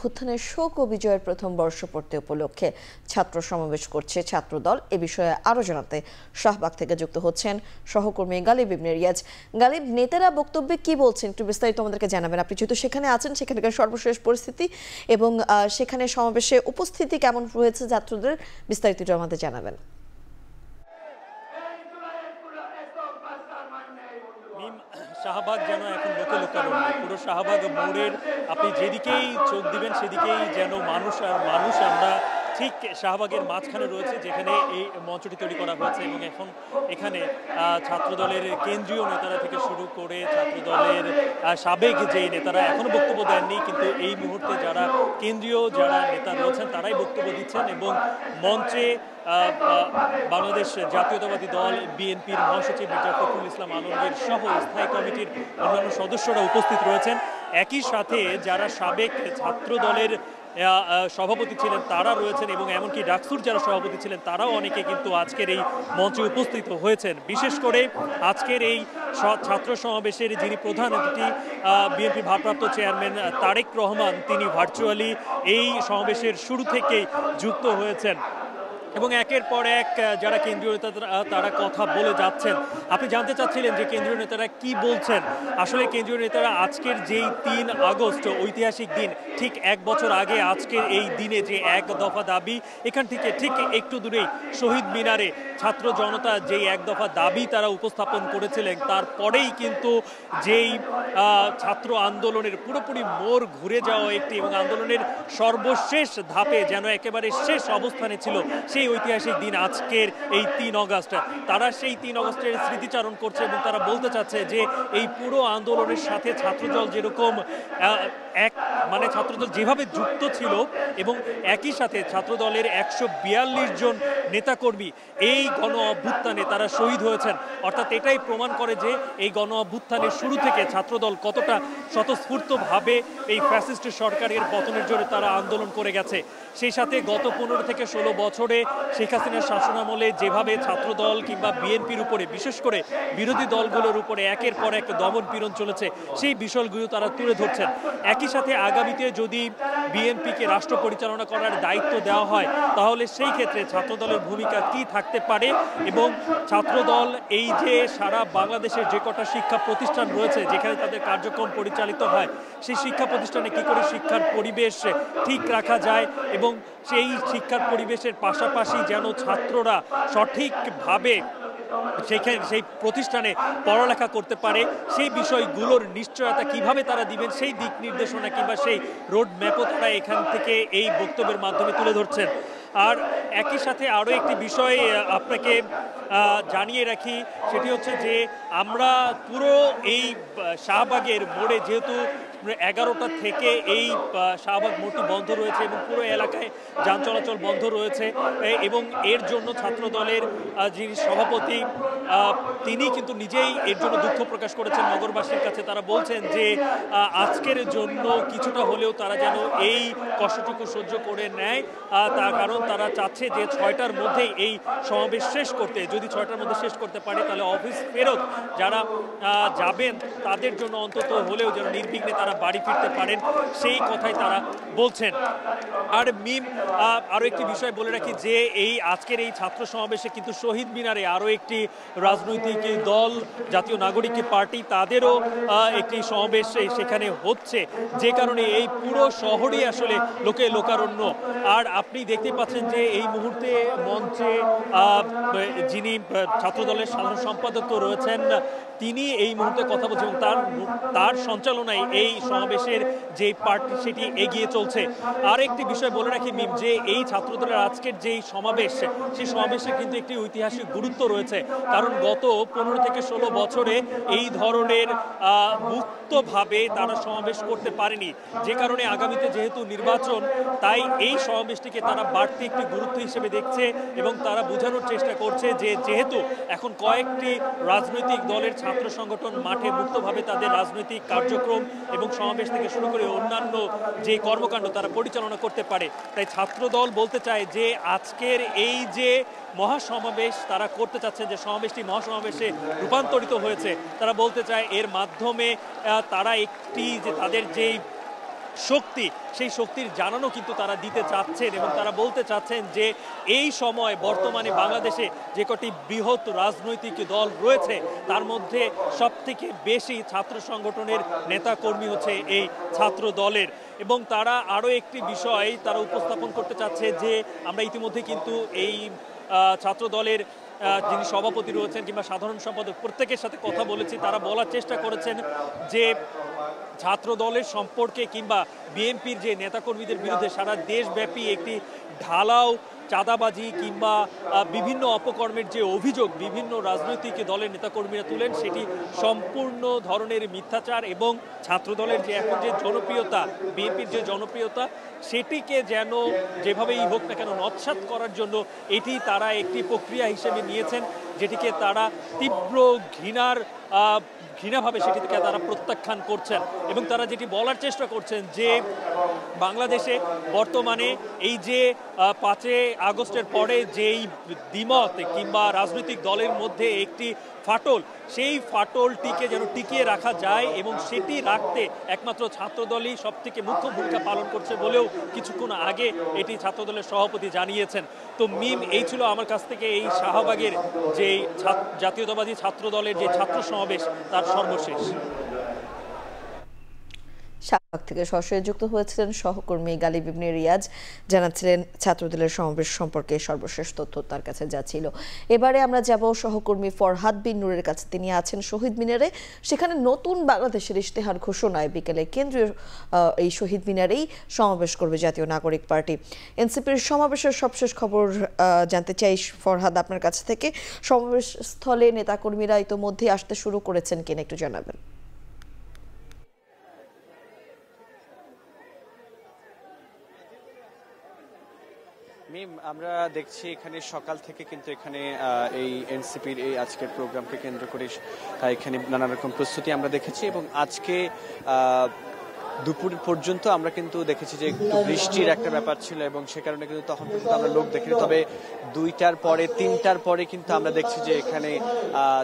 অভ্যুত্থানের শোক ও বিজয়ের প্রথম বর্ষপূর্তি উপলক্ষে ছাত্র সমাবেশ করছে ছাত্রদল। এ বিষয়ে আরো জানাতে শাহবাগ থেকে যুক্ত হচ্ছেন সহকর্মী গালিব ইবনে রিয়াজ। গালিব, নেতারা বক্তব্যে কি বলছেন একটু বিস্তারিত আমাদেরকে জানাবেন। আপনি যেহেতু সেখানে আছেন, সেখানকার সর্বশেষ পরিস্থিতি এবং সেখানে সমাবেশে উপস্থিতি কেমন হয়েছে ছাত্রদের, বিস্তারিত আমাদের জানাবেন। শাহবাগ যেন এখন লোকে লোকারণ্য। পুরো শাহবাগ মোড়ের আপনি যেদিকেই চোখ দিবেন সেদিকেই যেন মানুষ আর মানুষ। আমরা ঠিক শাহবাগের মাঝখানে রয়েছে, যেখানে এই মঞ্চটি তৈরি করা হয়েছে এবং এখন এখানে ছাত্রদলের কেন্দ্রীয় নেতারা থেকে শুরু করে ছাত্রদলের সাবেক যে নেতারা এখনো বক্তব্য দেননি, কিন্তু এই মুহূর্তে যারা কেন্দ্রীয় যারা নেতা রয়েছেন তারাই বক্তব্য দিচ্ছেন এবং মঞ্চে বাংলাদেশ জাতীয়তাবাদী দল বিএনপির মহাসচিব মির্জা ফখরুল ইসলাম আলমগীর সহ স্থায়ী কমিটির অন্যান্য সদস্যরা উপস্থিত রয়েছেন। একই সাথে যারা সাবেক ছাত্র দলের সভাপতি ছিলেন তারা রয়েছেন এবং এমনকি ডাকসুর যারা সভাপতি ছিলেন তারাও অনেকে কিন্তু আজকের এই মঞ্চে উপস্থিত হয়েছেন। বিশেষ করে আজকের এই ছাত্র সমাবেশের যিনি প্রধান অতিথি বিএনপি ভারপ্রাপ্ত চেয়ারম্যান তারেক রহমান, তিনি ভার্চুয়ালি এই সমাবেশের শুরু থেকেই যুক্ত হয়েছেন এবং একের পর এক যারা কেন্দ্রীয় নেতা তারা কথা বলে যাচ্ছেন। আপনি জানতে চাচ্ছিলেন যে কেন্দ্রীয় নেতারা কি বলছেন। আসলে কেন্দ্রীয় নেতারা আজকের যেই 3 আগস্ট ঐতিহাসিক দিন, ঠিক 1 বছর আগে আজকের এই দিনে যে এক দফা দাবি, এখান থেকে ঠিক একটু দূরেই শহীদ মিনারে ছাত্র জনতা যেই এক দফা দাবি তারা উপস্থাপন করেছিলেন, তারপরেই কিন্তু যেই ছাত্র আন্দোলনের পুরোপুরি মোড় ঘুরে যাওয়া একটি এবং আন্দোলনের সর্বশেষ ধাপে যেন একেবারে শেষ অবস্থানে ছিল সেই ঐতিহাসিক দিন আজকের এই 3 আগস্ট। তারা সেই 3 আগস্টের স্মৃতিচারণ করছে এবং তারা বলতে চাচ্ছে যে এই পুরো আন্দোলনের সাথে ছাত্রদল যেরকম মানে ছাত্রদল যেভাবে যুক্ত ছিল এবং একই সাথে ছাত্রদলের 142 জন নেতাকর্মী এই গণ অভ্যুত্থানে তারা শহীদ হয়েছেন। অর্থাৎ এটাই প্রমাণ করে যে এই গণ অভ্যুত্থানের শুরু থেকে ছাত্রদল কতটা স্বতঃস্ফূর্তভাবে এই ফ্যাসিস্ট সরকারের পতনের জন্য তারা আন্দোলন করে গেছে। সেই সাথে গত 15 থেকে 16 বছরে শেখ হাসিনার শাসনামলে যেভাবে ছাত্রদল কিংবা বিএনপির উপরে, বিশেষ করে বিরোধী দলগুলোর উপরে একের পর এক দমন পীড়ন চলেছে, সেই বিষয়গুলো তারা তুলে ধরছেন। একই সাথে আগামীতে যদি বিএনপিকে রাষ্ট্র পরিচালনা করার দায়িত্ব দেওয়া হয় তাহলে সেই ক্ষেত্রে ছাত্রদলের ভূমিকা কি থাকতে পারে এবং ছাত্রদল এই যে সারা বাংলাদেশের যে কটা শিক্ষা প্রতিষ্ঠান রয়েছে যেখানে তাদের কার্যক্রম পরিচালিত হয়, সেই শিক্ষা প্রতিষ্ঠানে কি করে শিক্ষার পরিবেশ ঠিক রাখা যায় এবং সেই শিক্ষার পরিবেশের পাশাপাশি যেন ছাত্ররা সঠিকভাবে সেই প্রতিষ্ঠানে পড়ালেখা করতে পারে, সেই বিষয়গুলোর নিশ্চয়তা কিভাবে তারা দিবেন, সেই দিক নির্দেশনা কিংবা সেই রোড ম্যাপও তারা এখান থেকে এই বক্তব্যের মাধ্যমে তুলে ধরছেন। আর একই সাথে আরও একটি বিষয় আপনাকে জানিয়ে রাখি, সেটি হচ্ছে যে আমরা পুরো এই শাহবাগের মোড়ে যেহেতু 11টা থেকে এই শাহবাগ মোড়টি বন্ধ রয়েছে এবং পুরো এলাকায় যান চলাচল বন্ধ রয়েছে এবং এর জন্য ছাত্রদলের যিনি সভাপতি তিনি কিন্তু নিজেই এর জন্য দুঃখ প্রকাশ করেছেন নগরবাসীর কাছে। তারা বলছেন যে আজকের জন্য কিছুটা হলেও তারা যেন এই কষ্টটুকু সহ্য করে নেয়, তার কারণ তারা চাচ্ছে যে 6টার মধ্যেই এই সমাবেশ শেষ করতে। যদি 6টার মধ্যে শেষ করতে পারে তাহলে অফিস ফেরত যারা যাবেন তাদের জন্য অন্তত হলেও যেন নির্বিঘ্নে তারা বাড়ি ফিরতে পারেন, সেই কথাই তারা বলছেন। আর আরও একটি বিষয় বলে রাখি যে এই আজকের এই ছাত্র সমাবেশে কিন্তু শহীদ মিনারে আরও একটি রাজনৈতিক দল জাতীয় নাগরিক পার্টি তাদেরও একটি সমাবেশ সেখানে হচ্ছে, যে কারণে এই পুরো শহরই আসলে লোকে লোকারণ্য। আর আপনি দেখতে পাচ্ছেন যে এই মুহূর্তে মঞ্চে যিনি ছাত্রদলের সাধারণ সম্পাদক রয়েছেন তিনি এই মুহূর্তে কথা বলছেন এবং তার সঞ্চালনায় এই সমাবেশের যে পার্টি সেটি এগিয়ে চলছে। আর একটি বিষয় বলে রাখি যে এই ছাত্রদলের আজকের যেই সমাবেশ, সেই সমাবেশে কিন্তু একটি ঐতিহাসিক গুরুত্ব রয়েছে, কারণ গত 15 থেকে 16 বছরে এই ধরনের মুক্তভাবে তারা সমাবেশ করতে পারেনি, যে কারণে আগামীতে যেহেতু নির্বাচন, তাই এই সমাবেশটিকে তারা বাড়তি একটি গুরুত্ব হিসেবে দেখছে এবং তারা বোঝানোর চেষ্টা করছে যে যেহেতু এখন কয়েকটি রাজনৈতিক দলের ছাত্র সংগঠন মাঠে মুক্তভাবে তাদের রাজনৈতিক কার্যক্রম এবং সমাবেশ থেকে শুরু করে অন্যান্য যে কর্মকাণ্ড তারা পরিচালনা করতে পারে, তাই ছাত্রদল বলতে চায় যে আজকের এই যে মহাসমাবেশ তারা করতে চাচ্ছেন, যে সমাবেশটি মহাসমাবেশে রূপান্তরিত হয়েছে, তারা বলতে চায় এর মাধ্যমে তারা একটি যে তাদের যেই শক্তি, সেই শক্তির জানানো কিন্তু তারা দিতে চাচ্ছেন এবং তারা বলতে চাচ্ছেন যে এই সময় বর্তমানে বাংলাদেশে যে কটি বৃহৎ রাজনৈতিক দল রয়েছে তার মধ্যে সবথেকে বেশি ছাত্র সংগঠনের নেতাকর্মী হচ্ছে এই ছাত্র দলের। এবং তারা আরও একটি বিষয় তারা উপস্থাপন করতে চাচ্ছে যে আমরা ইতিমধ্যে কিন্তু এই ছাত্র দলের যিনি সভাপতি রয়েছেন কিংবা সাধারণ সম্পাদক প্রত্যেকের সাথে কথা বলেছি, তারা বলার চেষ্টা করেছেন যে ছাত্র দলের সম্পর্কে কিংবা বিএনপির যে নেতাকর্মীদের বিরুদ্ধে সারা দেশব্যাপী একটি ঢালাও চাঁদাবাজি কিংবা বিভিন্ন অপকর্মের যে অভিযোগ বিভিন্ন রাজনৈতিক দলের নেতাকর্মীরা তুলেন সেটি সম্পূর্ণ ধরনের মিথ্যাচার এবং ছাত্রদলের যে এখন যে জনপ্রিয়তা, বিএনপির যে জনপ্রিয়তা সেটিকে যেন যেভাবেই হোক না কেন নৎসাৎ করার জন্য এটি তারা একটি প্রক্রিয়া হিসেবে নিয়েছেন, যেটিকে তারা তীব্র ঘৃণাভাবে সেটি থেকে তারা প্রত্যাখ্যান করছেন। এবং তারা যেটি বলার চেষ্টা করছেন যে বাংলাদেশে বর্তমানে এই যে 5 আগস্টের পরে যেই দ্বিমত কিংবা রাজনৈতিক দলের মধ্যে একটি ফাটল, সেই ফাটলটিকে যেন টিকিয়ে রাখা যায় এবং সেটি রাখতে একমাত্র ছাত্রদলই সবথেকে মুখ্য ভূমিকা পালন করছে বলেও কিছুক্ষণ আগে এটি ছাত্রদলের সভাপতি জানিয়েছেন। তো মিম, এই ছিল আমার কাছ থেকে এই শাহবাগের যে জাতীয়তাবাদী ছাত্র দলের যে ছাত্র সমাবেশ তার সর্বশেষ। শাহবাগ থেকে সরাসরি যুক্ত হয়েছিলেন সহকর্মী গালিব ইবনে রিয়াজ, জানাচ্ছিলেন ছাত্রদলের সমাবেশ সম্পর্কে সর্বশেষ তথ্য তার কাছে যা ছিল। এবারে আমরা যাব সহকর্মী ফরহাদ বিন নূরের কাছে, তিনি আছেন শহীদ মিনারে। সেখানে নতুন বাংলাদেশের ইশতেহার ঘোষণায় বিকেলে কেন্দ্রীয় এই শহীদ মিনারেই সমাবেশ করবে জাতীয় নাগরিক পার্টি। এনসিপির সমাবেশের সবশেষ খবর জানতে চাই ফরহাদ আপনার কাছ থেকে। সমাবেশ স্থলে নেতাকর্মীরা ইতোমধ্যে আসতে শুরু করেছেন কিনা একটু জানাবেন। মিম, আমরা দেখছি এখানে সকাল থেকে কিন্তু এখানে এই এনসিপির এই আজকের প্রোগ্রামকে কেন্দ্র করে এখানে নানা রকম প্রস্তুতি আমরা দেখেছি এবং আজকে দুপুর পর্যন্ত আমরা কিন্তু দেখেছি যে একটু বৃষ্টির একটা ব্যাপার ছিল এবং সে কারণে কিন্তু তখন পর্যন্ত আমরা লোক দেখিনি। তবে 2টার পরে 3টার পরে কিন্তু আমরা দেখছি যে এখানে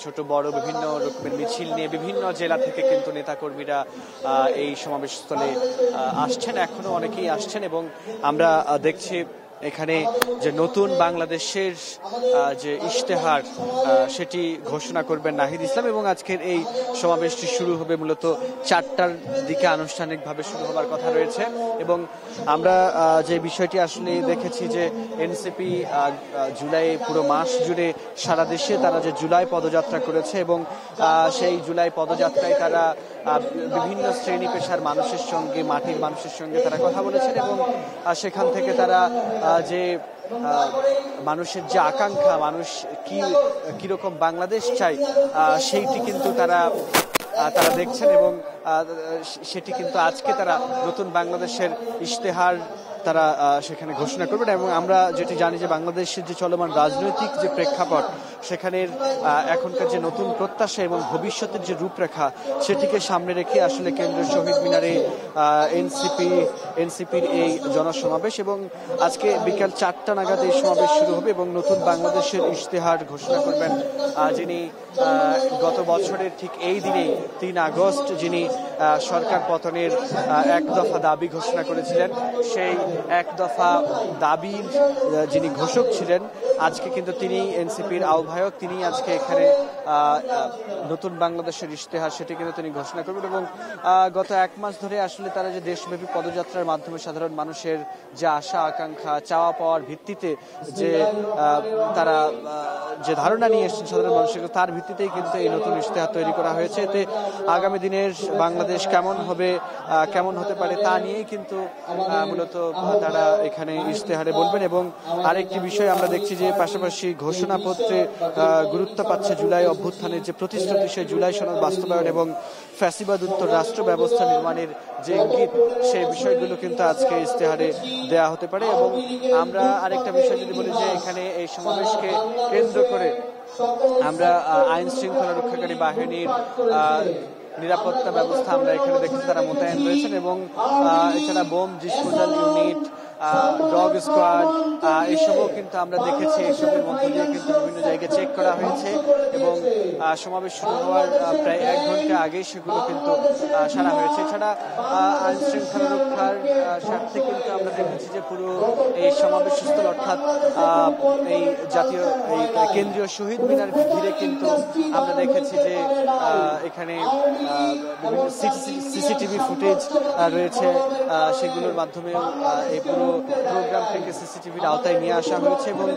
ছোট বড় বিভিন্ন রকমের মিছিল নিয়ে বিভিন্ন জেলা থেকে কিন্তু নেতাকর্মীরা এই সমাবেশস্থলে আসছেন, এখনো অনেকেই আসছেন এবং আমরা দেখছি এখানে যে নতুন বাংলাদেশের যে ইশতেহার সেটি ঘোষণা করবেন নাহিদ ইসলাম এবং আজকের এই সমাবেশটি শুরু হবে মূলত 4টার দিকে আনুষ্ঠানিকভাবে শুরু হবার কথা রয়েছে। এবং আমরা যে বিষয়টি আসলে দেখেছি যে এনসিপি জুলাই পুরো মাস জুড়ে সারা দেশে তারা যে জুলাই পদযাত্রা করেছে এবং সেই জুলাই পদযাত্রায় তারা বিভিন্ন শ্রেণী পেশার মানুষের সঙ্গে, মাটির মানুষের সঙ্গে তারা কথা বলেছেন এবং সেখান থেকে তারা যে মানুষের যে আকাঙ্ক্ষা, মানুষ কিরকম বাংলাদেশ চায় সেইটি কিন্তু তারা দেখছেন এবং সেটি কিন্তু আজকে তারা নতুন বাংলাদেশের ইশতেহার তারা সেখানে ঘোষণা করবেন। এবং আমরা যেটি জানি যে বাংলাদেশের যে চলমান রাজনৈতিক যে প্রেক্ষাপট সেখানের এখনকার যে নতুন প্রত্যাশা এবং ভবিষ্যতের যে রূপরেখা সেটিকে সামনে রেখে আসলে কেন্দ্রীয় শহীদ মিনারে এনসিপির এই জনসমাবেশ এবং আজকে বিকাল 4টা নাগাদ এই সমাবেশ শুরু হবে এবং নতুন বাংলাদেশের ইশতেহার ঘোষণা করবেন যিনি গত বছরের ঠিক এই দিনে 3 আগস্ট যিনি সরকার পতনের এক দফা দাবি ঘোষণা করেছিলেন, সেই এক দফা দাবির যিনি ঘোষক ছিলেন আজকে কিন্তু তিনি এনসিপির আহ্বায়ক, তিনি আজকে এখানে নতুন বাংলাদেশের ইশতেহার সেটি কিন্তু তিনি ঘোষণা করবেন। এবং গত 1 মাস ধরে আসলে তারা যে দেশব্যাপী পদযাত্রার মাধ্যমে সাধারণ মানুষের যে আশা আকাঙ্ক্ষা চাওয়া পাওয়ার ভিত্তিতে যে তারা যে ধারণা নিয়ে এসেছেন সাধারণ মানুষের, তার ভিত্তিতেই কিন্তু এই নতুন ইশতেহার তৈরি করা হয়েছে। এতে আগামী দিনের বাংলাদেশ কেমন হবে, কেমন হতে পারে তা নিয়েই কিন্তু মূলত তারা এখানে ইশতেহারে বলবেন। এবং আরেকটি বিষয় আমরা দেখছি যে পাশাপাশি ঘোষণাপত্রে গুরুত্ব পাচ্ছে জুলাই অভ্যুত্থানের যে প্রতিশ্রুতি, সেই জুলাই সনদ বাস্তবায়ন এবং ফ্যাসিবাদ উত্তর রাষ্ট্র ব্যবস্থা নির্মাণের যে ইঙ্গিত, সেই বিষয়গুলো কিন্তু আজকে ইশতেহারে দেয়া হতে পারে। এবং আমরা আরেকটা বিষয় যদি বলি যে এখানে এই সমাবেশকে কেন্দ্র করে আমরা আইন শৃঙ্খলা রক্ষাকারী বাহিনীর নিরাপত্তা ব্যবস্থা আমরা এখানে দেখেছি তারা মোতায়েন রয়েছেন এবং এছাড়া bomb disposal unit, dog squad, এসবও কিন্তু আমরা দেখেছি। এসবের মধ্য দিয়ে কিন্তু বিভিন্ন জায়গায় চেক করা হয়েছে এবং সমাবেশ শুরু হওয়ার প্রায় 1 ঘন্টা আগেই সেগুলো কিন্তু সারা হয়েছে। এছাড়া আইন শৃঙ্খলা রক্ষার স্বার্থে কিন্তু আমরা দেখেছি যে পুরো এই সমাবেশ স্থল অর্থাৎ এই জাতীয় এই কেন্দ্রীয় শহীদ মিনার ঘিরে কিন্তু আমরা দেখেছি যে এখানে বিভিন্ন সিসিটিভি ফুটেজ রয়েছে, সেগুলোর মাধ্যমে এই পুরো প্রোগ্রামটিকে সিসিটিভির আওতায় নিয়ে আসা হয়েছে। এবং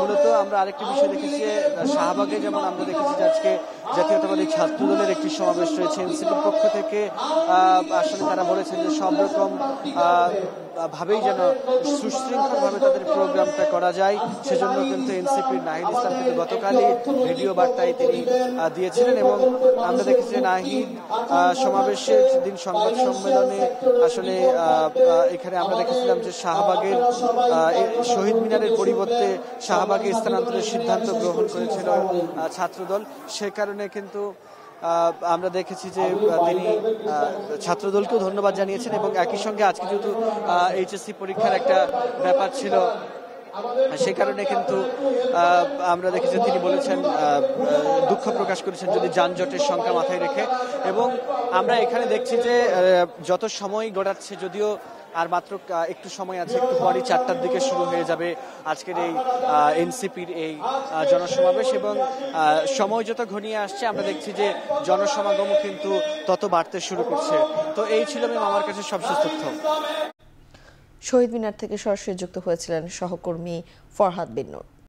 মূলত আমরা আরেকটি বিষয় দেখেছি যে শাহবাগে যেমন আমরা দেখেছি যে আজকে জাতীয়তাবাদী ছাত্র দলের একটি সমাবেশ রয়েছে। এনসিপির পক্ষ থেকে আসলে তারা বলেছেন যে সব রকম ভাবেই যেন সুশৃঙ্খলভাবে তাদের প্রোগ্রামটা করা যায়, সেজন্য কিন্তু এনসিপির নাহিদ ইসলাম কিন্তু গতকালই ভিডিও বার্তায় তিনি দিয়েছিলেন। এবং আমরা দেখেছি যে নাহিদ সমাবেশের দিন সংবাদ সম্মেলনে আসলে এখানে আমরা দেখেছিলাম যে শাহবাগের শহীদ মিনারের পরিবর্তে শাহবাগে স্থানান্তরের সিদ্ধান্ত গ্রহণ করেছিল ছাত্রদল। সে কারণে কিন্তু আমরা দেখেছি যে তিনি ছাত্রদলকেও ধন্যবাদ জানিয়েছেন এবং একই সঙ্গে আজকে যেহেতু এইচএসসি পরীক্ষার একটা ব্যাপার ছিল, সে কারণে কিন্তু আমরা দেখেছি তিনি বলেছেন, দুঃখ প্রকাশ করেছেন যদি যানজটের সংখ্যা মাথায় রেখে। এবং আমরা এখানে দেখছি যে যত সময় গড়াচ্ছে, যদিও আর মাত্র একটু সময় আছে, একটু পরই 4টার দিকে শুরু হয়ে যাবে আজকের এই এনসিপির এই জনসমাবেশ। এবং সময় যত ঘনিয়ে আসছে আমরা দেখছি যে জনসমাগমও কিন্তু তত বাড়তে শুরু করছে। তো এই ছিল আমার কাছে সবশেষ তথ্য। শহীদ মিনার থেকে সরাসরি যুক্ত হয়েছিলেন সহকর্মী ফরহাদ বিন নূর।